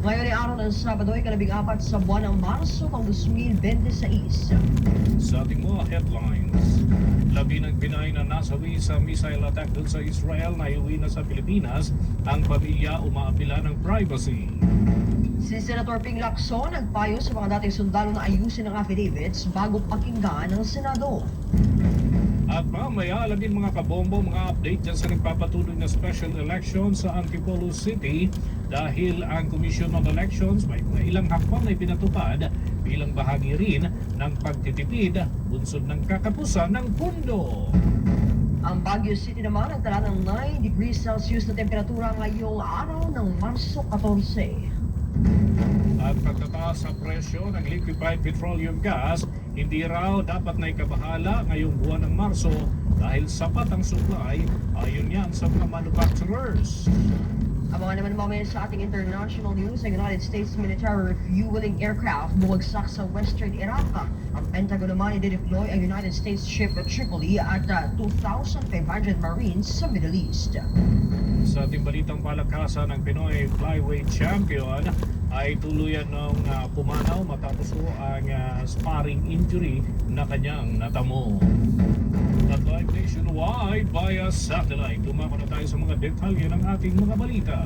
Ngayon ay araw ng Sabado, ikalabing-4 sa buwan ng Marso ng 2026. Sa ating mga headlines, labi ng Pinay na nasawi sa missile attack dun sa Israel na iuwi na sa Pilipinas, ang pamilya umaapila ng privacy. Si Senator Ping Lacson nagpayo sa mga dating sundalo na ayusin ang affidavits bago pakinggan ng Senado. At mamaya, labing mga kabombo, mga update dyan sa nagpapatuloy na special election sa Antipolo City dahil ang Commission on Elections may mga ilang hakbang na pinatupad bilang bahagi rin ng pagtitipid bunsod ng kakapusan ng pundo. Ang Baguio City naman nagtala ng 9 degrees Celsius na temperatura ngayong araw ng Marso 14. At pagtataas sa presyo ng liquefied petroleum gas, hindi raw dapat na ikabahala ngayong buwan ng Marso dahil sapat ang supply ayon yan sa mga manufacturers. Abangan naman mamaya sa ating international news, ang United States military refueling aircraft bumagsak sa Western Iraq. Ang Pentagon naman i-deploy ang United States ship at Tripoli at 2,500 Marines sa Middle East. Sa ating balitang palakasan ng Pinoy Flyweight Champion ay tuluyan ng pumanaw matapos po ang sparring injury na kanyang natamo. At live nationwide via satellite, dumako na tayo sa mga detalye ng ating mga balita.